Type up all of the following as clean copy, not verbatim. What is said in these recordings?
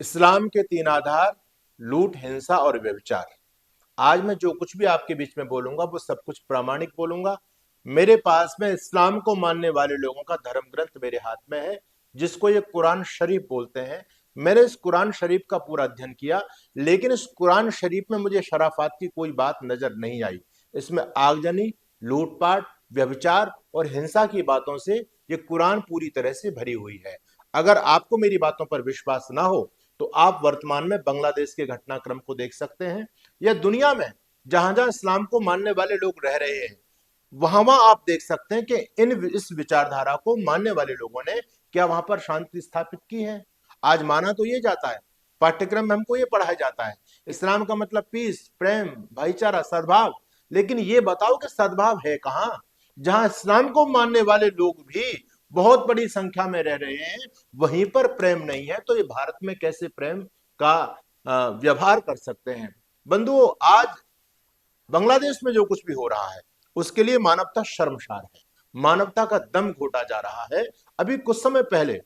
इस्लाम के तीन आधार: लूट, हिंसा और व्यभिचार। आज मैं जो कुछ भी आपके बीच में बोलूंगा वो सब कुछ प्रामाणिक बोलूंगा। मेरे पास में इस्लाम को मानने वाले लोगों का धर्म ग्रंथ मेरे हाथ में है, जिसको ये कुरान शरीफ बोलते हैं। मैंने इस कुरान शरीफ का पूरा अध्ययन किया, लेकिन इस कुरान शरीफ में मुझे शराफत की कोई बात नजर नहीं आई। इसमें आगजनी, लूटपाट, व्यभिचार और हिंसा की बातों से ये कुरान पूरी तरह से भरी हुई है। अगर आपको मेरी बातों पर विश्वास ना हो तो आप वर्तमान में बांग्लादेश के घटनाक्रम को देख सकते हैं, या दुनिया में जहां जहां इस्लाम को मानने वाले लोग रह रहे हैं वहां वहां आप देख सकते हैं कि इस विचारधारा को मानने वाले लोगों ने क्या वहां पर शांति स्थापित की है। आज माना तो ये जाता है, पाठ्यक्रम में हमको ये पढ़ाया जाता है, इस्लाम का मतलब पीस, प्रेम, भाईचारा, सद्भाव। लेकिन ये बताओ कि सद्भाव है कहाँ, जहां इस्लाम को मानने वाले लोग भी बहुत बड़ी संख्या में रह रहे हैं, वहीं पर प्रेम नहीं है। तो ये भारत में कैसे प्रेम का व्यवहार कर सकते हैं। बंधुओं, आज बांग्लादेश में जो कुछ भी हो रहा है उसके लिए मानवता शर्मसार है, मानवता का दम घोटा जा रहा है। अभी कुछ समय पहले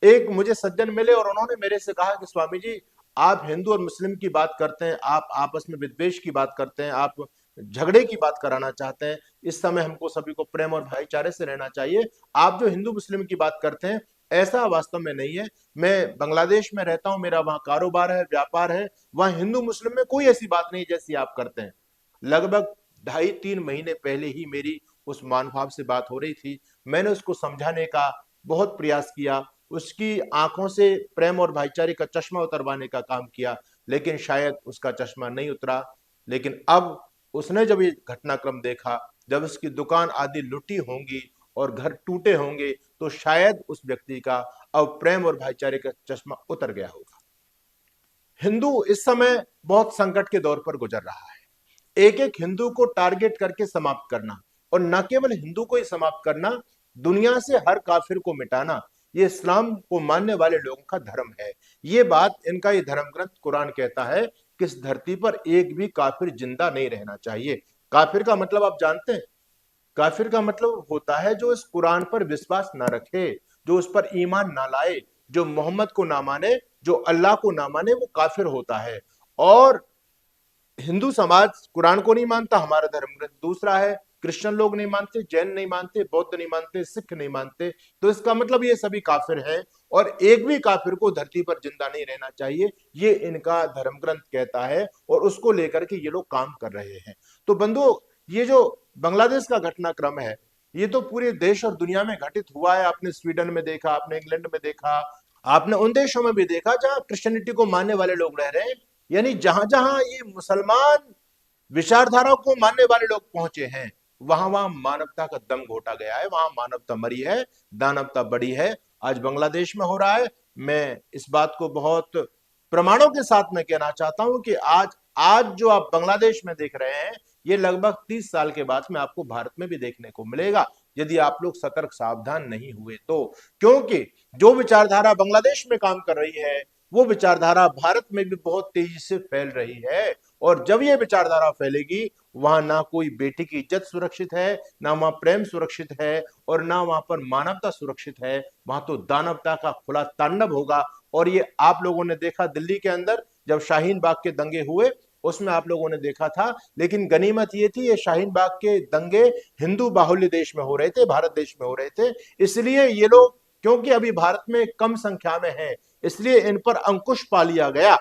एक मुझे सज्जन मिले और उन्होंने मेरे से कहा कि स्वामी जी, आप हिंदू और मुस्लिम की बात करते हैं, आप आपस में विद्वेष की बात करते हैं, आप झगड़े की बात कराना चाहते हैं। इस समय हमको सभी को प्रेम और भाईचारे से रहना चाहिए। आप जो हिंदू मुस्लिम की बात करते हैं, ऐसा वास्तव में नहीं है। मैं बांग्लादेश में रहता हूं, मेरा वहां कारोबार है, व्यापार है, वहां हिंदू मुस्लिम में कोई ऐसी बात नहीं जैसी आप करते हैं। लगभग 2.5-3 महीने पहले ही मेरी उस महानुभाव से बात हो रही थी। मैंने उसको समझाने का बहुत प्रयास किया, उसकी आंखों से प्रेम और भाईचारे का चश्मा उतरवाने का काम किया, लेकिन शायद उसका चश्मा नहीं उतरा। लेकिन अब उसने जब ये घटनाक्रम देखा, जब उसकी दुकान आदि लुटी होंगी और घर टूटे होंगे, तो शायद उस व्यक्ति का अब प्रेम और भाईचारे का चश्मा उतर गया होगा। हिंदू इस समय बहुत संकट के दौर पर गुजर रहा है। एक एक हिंदू को टारगेट करके समाप्त करना, और न केवल हिंदू को ही समाप्त करना, दुनिया से हर काफिर को मिटाना, ये इस्लाम को मानने वाले लोगों का धर्म है। ये बात इनका ये धर्म ग्रंथ कुरान कहता है कि इस धरती पर एक भी काफिर जिंदा नहीं रहना चाहिए। काफिर का मतलब आप जानते हैं? काफिर का मतलब होता है जो इस कुरान पर विश्वास ना रखे, जो उस पर ईमान ना लाए, जो मोहम्मद को ना माने, जो अल्लाह को ना माने, वो काफिर होता है। और हिंदू समाज कुरान को नहीं मानता, हमारा धर्म ग्रंथ दूसरा है। क्रिश्चियन लोग नहीं मानते, जैन नहीं मानते, बौद्ध नहीं मानते, सिख नहीं मानते। तो इसका मतलब ये सभी काफिर हैं, और एक भी काफिर को धरती पर जिंदा नहीं रहना चाहिए, ये इनका धर्म ग्रंथ कहता है, और उसको लेकर के ये लोग काम कर रहे हैं। तो बंधुओं, ये जो बांग्लादेश का घटनाक्रम है, ये तो पूरे देश और दुनिया में घटित हुआ है। आपने स्वीडन में देखा, आपने इंग्लैंड में देखा, आपने उन देशों में भी देखा जहां क्रिश्चियनिटी को मानने वाले लोग रह रहे हैं। यानी जहां जहां ये मुसलमान विचारधारा को मानने वाले लोग पहुंचे हैं, वहां वहां मानवता का दम घोटा गया है, वहां मानवता मरी है, दानवता बड़ी है। आज बांग्लादेश में हो रहा है। मैं इस बात को बहुत प्रमाणों के साथ में कहना चाहता हूं कि आज आज जो आप बांग्लादेश में देख रहे हैं, ये लगभग 30 साल के बाद में आपको भारत में भी देखने को मिलेगा, यदि आप लोग सतर्क सावधान नहीं हुए तो। क्योंकि जो विचारधारा बांग्लादेश में काम कर रही है, वो विचारधारा भारत में भी बहुत तेजी से फैल रही है। और जब ये विचारधारा फैलेगी, वहां ना कोई बेटी की इज्जत सुरक्षित है, ना वहां प्रेम सुरक्षित है, और ना वहां पर मानवता सुरक्षित है। वहां तो दानवता का खुला तांडव होगा। और ये आप लोगों ने देखा दिल्ली के अंदर जब शाहीन बाग के दंगे हुए, उसमें आप लोगों ने देखा था। लेकिन गनीमत ये थी, ये शाहीन बाग के दंगे हिंदू बाहुल्य देश में हो रहे थे, भारत देश में हो रहे थे। इसलिए ये लोग, क्योंकि अभी भारत में कम संख्या में है, इसलिए इन पर अंकुश पा लिया गया।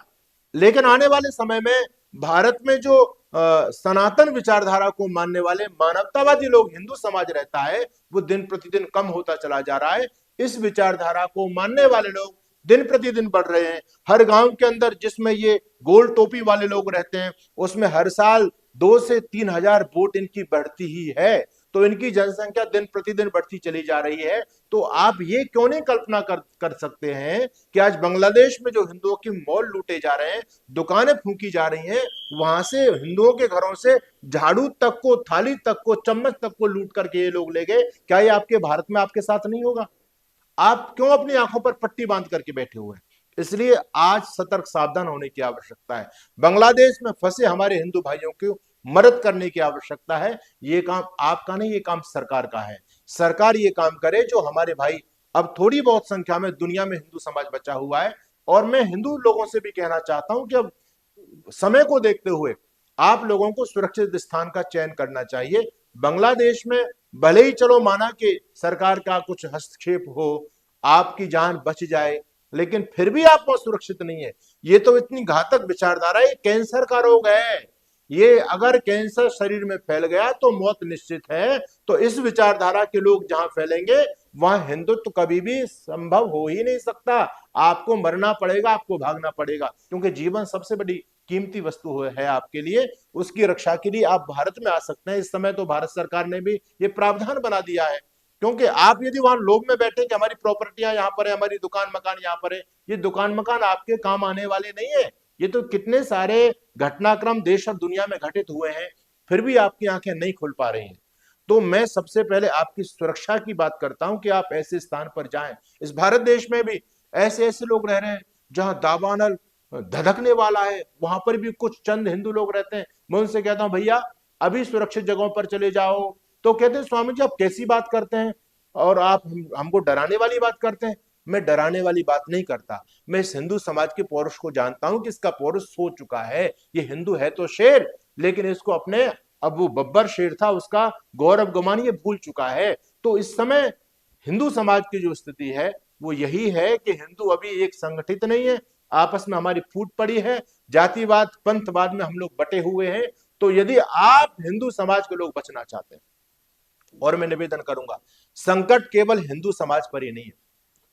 लेकिन आने वाले समय में भारत में जो सनातन विचारधारा को मानने वाले मानवतावादी लोग, हिंदू समाज रहता है, वो दिन प्रतिदिन कम होता चला जा रहा है। इस विचारधारा को मानने वाले लोग दिन प्रतिदिन बढ़ रहे हैं। हर गांव के अंदर जिसमें ये गोल टोपी वाले लोग रहते हैं, उसमें हर साल 2 से 3 हजार वोट इनकी बढ़ती ही है। तो इनकी जनसंख्या दिन प्रतिदिन बढ़ती चली जा रही है। तो आप ये क्यों नहीं कल्पना कर सकते हैं कि आज बांग्लादेश में जो हिंदुओं के मॉल लूटे जा रहे हैं, दुकानें फूंकी जा रही हैं, वहां से हिंदुओं के घरों से झाड़ू तक को, थाली तक को, चम्मच तक को लूट करके ये लोग ले गए। क्या ये आपके भारत में आपके साथ नहीं होगा? आप क्यों अपनी आंखों पर पट्टी बांध करके बैठे हुए हैं? इसलिए आज सतर्क सावधान होने की आवश्यकता है। बांग्लादेश में फंसे हमारे हिंदू भाइयों को मदद करने की आवश्यकता है। ये काम आपका नहीं, ये काम सरकार का है। सरकार ये काम करे जो हमारे भाई, अब थोड़ी बहुत संख्या में दुनिया में हिंदू समाज बचा हुआ है, और मैं हिंदू लोगों से भी कहना चाहता हूं कि अब समय को देखते हुए आप लोगों को सुरक्षित स्थान का चयन करना चाहिए। बांग्लादेश में भले ही चलो माना कि सरकार का कुछ हस्तक्षेप हो, आपकी जान बच जाए, लेकिन फिर भी आप वहां सुरक्षित नहीं है। ये तो इतनी घातक विचारधारा है, कैंसर का रोग है। ये अगर कैंसर शरीर में फैल गया तो मौत निश्चित है। तो इस विचारधारा के लोग जहां फैलेंगे वहां हिंदुत्व कभी भी संभव हो ही नहीं सकता। आपको मरना पड़ेगा, आपको भागना पड़ेगा, क्योंकि जीवन सबसे बड़ी कीमती वस्तु है आपके लिए। उसकी रक्षा के लिए आप भारत में आ सकते हैं। इस समय तो भारत सरकार ने भी ये प्रावधान बना दिया है, क्योंकि आप यदि वहां लोग में बैठे कि हमारी प्रॉपर्टियां यहाँ पर है, हमारी दुकान मकान यहाँ पर है, ये दुकान मकान आपके काम आने वाले नहीं है। ये तो कितने सारे घटनाक्रम देश और दुनिया में घटित हुए हैं, फिर भी आपकी आंखें नहीं खुल पा रही हैं। तो मैं सबसे पहले आपकी सुरक्षा की बात करता हूं कि आप ऐसे स्थान पर जाएं। इस भारत देश में भी ऐसे ऐसे लोग रह रहे हैं जहां दावानल धधकने वाला है, वहां पर भी कुछ चंद हिंदू लोग रहते हैं। मैं उनसे कहता हूं भैया अभी सुरक्षित जगहों पर चले जाओ, तो कहते हैं स्वामी जी आप कैसी बात करते हैं और आप हमको डराने वाली बात करते हैं। मैं डराने वाली बात नहीं करता, मैं इस हिंदू समाज के पौरुष को जानता हूं कि इसका पौरुष सो चुका है। ये हिंदू है तो शेर, लेकिन इसको अपने, अब वो बब्बर शेर था उसका गौरव गमान ये भूल चुका है। तो इस समय हिंदू समाज की जो स्थिति है वो यही है कि हिंदू अभी एक संगठित नहीं है, आपस में हमारी फूट पड़ी है, जातिवाद पंथवाद में हम लोग बटे हुए हैं। तो यदि आप हिंदू समाज के लोग बचना चाहते हैं, और मैं निवेदन करूंगा, संकट केवल हिंदू समाज पर ही नहीं है,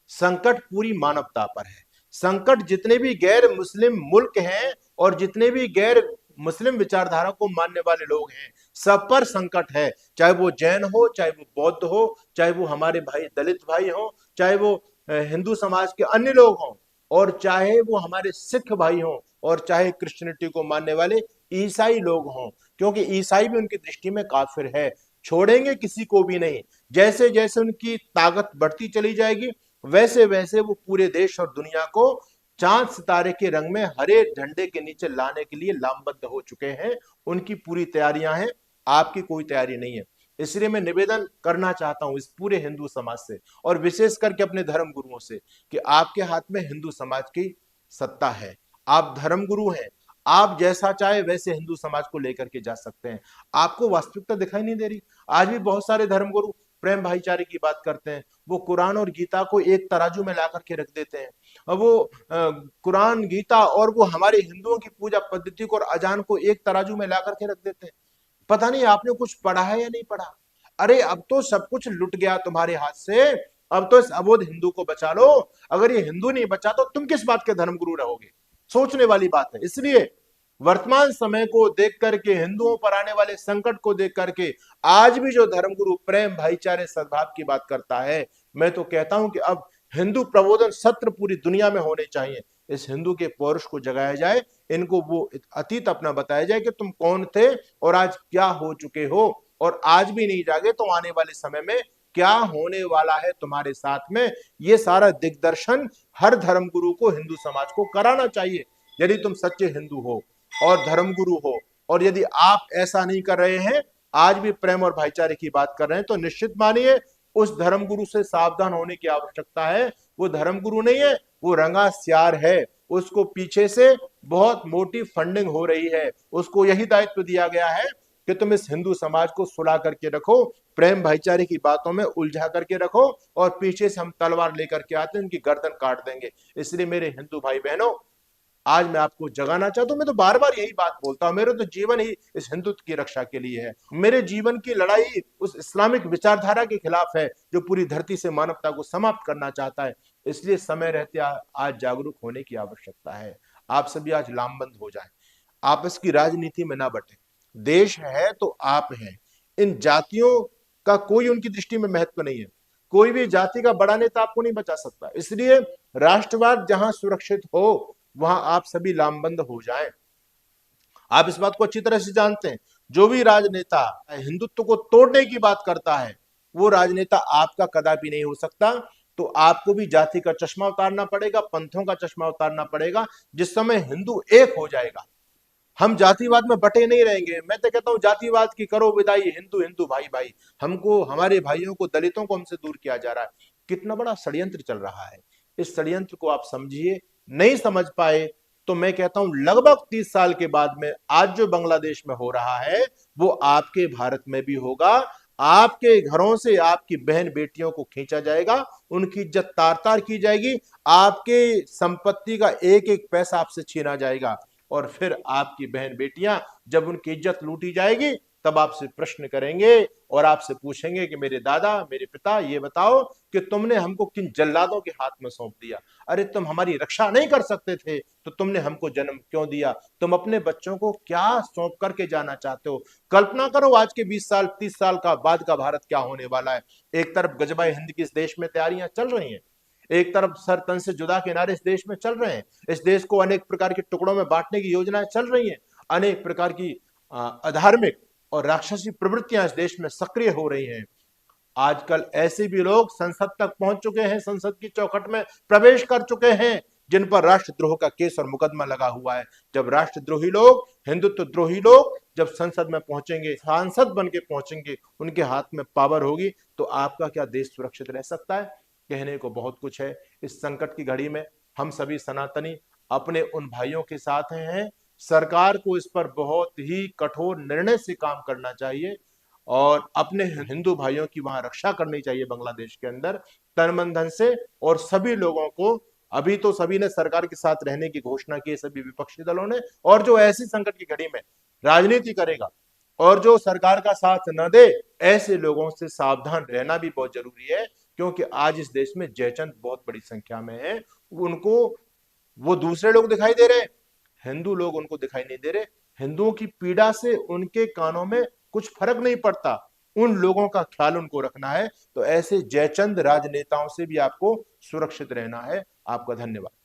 संकट पूरी मानवता पर है। संकट जितने भी गैर मुस्लिम मुल्क हैं और जितने भी गैर मुस्लिम विचारधारा को मानने वाले लोग हैं, सब पर संकट है। चाहे वो जैन हो, चाहे वो बौद्ध हो, चाहे वो हमारे भाई दलित भाई हो, चाहे वो हिंदू समाज के अन्य लोग हों, और चाहे वो हमारे सिख भाई हों, और चाहे क्रिश्चियनिटी को मानने वाले ईसाई लोग हों, क्योंकि ईसाई भी उनकी दृष्टि में काफिर है। छोड़ेंगे किसी को भी नहीं। जैसे जैसे उनकी ताकत बढ़ती चली जाएगी, वैसे वैसे वो पूरे देश और दुनिया को चांद सितारे के रंग में हरे झंडे के नीचे लाने के लिए लामबद्ध हो चुके हैं। उनकी पूरी तैयारियां हैं, आपकी कोई तैयारी नहीं है। इसलिए मैं निवेदन करना चाहता हूं इस पूरे हिंदू समाज से, और विशेष करके अपने धर्म गुरुओं से, कि आपके हाथ में हिंदू समाज की सत्ता है। आप धर्म गुरु हैं, आप जैसा चाहे वैसे हिंदू समाज को लेकर के जा सकते हैं। आपको वास्तविकता दिखाई नहीं दे रही? आज भी बहुत सारे धर्मगुरु प्रेम भाईचारे की बात करते हैं, वो कुरान और गीता को एक तराजू में ला करके रख देते हैं। अब वो कुरान गीता और वो हमारे हिंदुओं की पूजा पद्धति को और अजान को एक तराजू में ला करके रख देते हैं। पता नहीं आपने कुछ पढ़ा है या नहीं पढ़ा। अरे अब तो सब कुछ लुट गया तुम्हारे हाथ से, अब तो इस अबोध हिंदू को बचा लो। अगर ये हिंदू नहीं बचा तो तुम किस बात के धर्मगुरु रहोगे? सोचने वाली बात है। इसलिए वर्तमान समय को देख करके, हिंदुओं पर आने वाले संकट को देख करके, आज भी जो धर्मगुरु प्रेम भाईचारे सद्भाव की बात करता है, मैं तो कहता हूं कि अब हिंदू प्रबोधन सत्र पूरी दुनिया में होने चाहिए। इस हिंदू के पौरुष को जगाया जाए, इनको वो अतीत अपना बताया जाए कि तुम कौन थे और आज क्या हो चुके हो, और आज भी नहीं जागे तो आने वाले समय में क्या होने वाला है तुम्हारे साथ में। ये सारा दिग्दर्शन हर धर्मगुरु को, हिंदू समाज को कराना चाहिए। यदि तुम सच्चे हिंदू हो और धर्मगुरु हो, और यदि आप ऐसा नहीं कर रहे हैं, आज भी प्रेम और भाईचारे की बात कर रहे हैं, तो निश्चित मानिए उस धर्मगुरु से सावधान होने की आवश्यकता है। वो धर्मगुरु नहीं है, वो रंगा स्यार है। उसको पीछे से बहुत मोटी फंडिंग हो रही है। उसको यही दायित्व दिया गया है कि तुम इस हिंदू समाज को सुला करके रखो, प्रेम भाईचारे की बातों में उलझा करके रखो, और पीछे से हम तलवार लेकर के आते हैं, उनकी गर्दन काट देंगे। इसलिए मेरे हिंदू भाई बहनों, आज मैं आपको जगाना चाहता हूं। मैं तो बार बार यही बात बोलता हूं, मेरा तो जीवन ही इस हिंदुत्व की रक्षा के लिए है। मेरे जीवन की लड़ाई उस इस्लामिक विचारधारा के खिलाफ है जो पूरी धरती से मानवता को समाप्त करना चाहता है। इसलिए समय रहते आज जागरूक होने की आवश्यकता है। आप सभी आज लामबंद हो जाएं, आपस की राजनीति में ना बटे। देश है तो आप हैं। इन जातियों का कोई उनकी दृष्टि में महत्व नहीं है। कोई भी जाति का बड़ा नेता आपको नहीं बचा सकता। इसलिए राष्ट्रवाद जहां सुरक्षित हो, वहां आप सभी लामबंद हो जाएं। आप इस बात को अच्छी तरह से जानते हैं, जो भी राजनेता हिंदुत्व को तोड़ने की बात करता है, वो राजनेता आपका कदापि नहीं हो सकता। तो आपको भी जाति का चश्मा उतारना पड़ेगा, पंथों का चश्मा उतारना पड़ेगा। जिस समय हिंदू एक हो जाएगा, हम जातिवाद में बटे नहीं रहेंगे। मैं तो कहता हूं जातिवाद की करो विदाई, हिंदू हिंदू भाई भाई। हमको, हमारे भाइयों को, दलितों को हमसे दूर किया जा रहा है। कितना बड़ा षड्यंत्र चल रहा है। इस षड्यंत्र को आप समझिए, नहीं समझ पाए, तो मैं कहता हूं लगभग 30 साल के बाद में आज जो बांग्लादेश में हो रहा है वो आपके भारत में भी होगा। आपके घरों से आपकी बहन बेटियों को खींचा जाएगा, उनकी इज्जत तार तार की जाएगी, आपके संपत्ति का एक एक पैसा आपसे छीना जाएगा, और फिर आपकी बहन बेटियां जब उनकी इज्जत लूटी जाएगी तब आपसे प्रश्न करेंगे और आपसे पूछेंगे कि मेरे दादा मेरे पिता ये बताओ कि तुमने हमको किन जल्लादों के हाथ में सौंप दिया। अरे तुम हमारी रक्षा नहीं कर सकते थे तो तुमने हमको जन्म क्यों दिया? तुम अपने बच्चों को क्या सौंप करके जाना चाहते हो? कल्पना करो आज के 20 साल 30 साल का बाद का भारत क्या होने वाला है। एक तरफ गजबाए हिंद की इस देश में तैयारियां चल रही हैं, एक तरफ सर तन से जुदा के नारे इस देश में चल रहे हैं, इस देश को अनेक प्रकार के टुकड़ों में बांटने की योजनाएं चल रही हैं, अनेक प्रकार की अधार्मिक और राक्षसी प्रवृत्तियां इस देश में सक्रिय हो रही हैं। आजकल ऐसे भी लोग संसद तक पहुंच चुके हैं, संसद की चौखट में प्रवेश कर चुके हैं, जिन पर राष्ट्रद्रोह का केस और मुकदमा लगा हुआ है। जब राष्ट्रद्रोही लोग, हिंदुत्व द्रोही लोग जब संसद में पहुंचेंगे, सांसद बन के पहुंचेंगे, उनके हाथ में पावर होगी, तो आपका क्या देश सुरक्षित रह सकता है? कहने को बहुत कुछ है। इस संकट की घड़ी में हम सभी सनातनी अपने उन भाइयों के साथ हैं। सरकार को इस पर बहुत ही कठोर निर्णय से काम करना चाहिए और अपने हिंदू भाइयों की वहां रक्षा करनी चाहिए बांग्लादेश के अंदर तन मन धन से। और सभी लोगों को, अभी तो सभी ने सरकार के साथ रहने की घोषणा की, सभी विपक्षी दलों ने, और जो ऐसी संकट की घड़ी में राजनीति करेगा और जो सरकार का साथ न दे, ऐसे लोगों से सावधान रहना भी बहुत जरूरी है। क्योंकि आज इस देश में जयचंद बहुत बड़ी संख्या में है, उनको वो दूसरे लोग दिखाई दे रहे, हिंदू लोग उनको दिखाई नहीं दे रहे। हिंदुओं की पीड़ा से उनके कानों में कुछ फर्क नहीं पड़ता, उन लोगों का ख्याल उनको रखना है। तो ऐसे जयचंद राजनेताओं से भी आपको सुरक्षित रहना है। आपका धन्यवाद।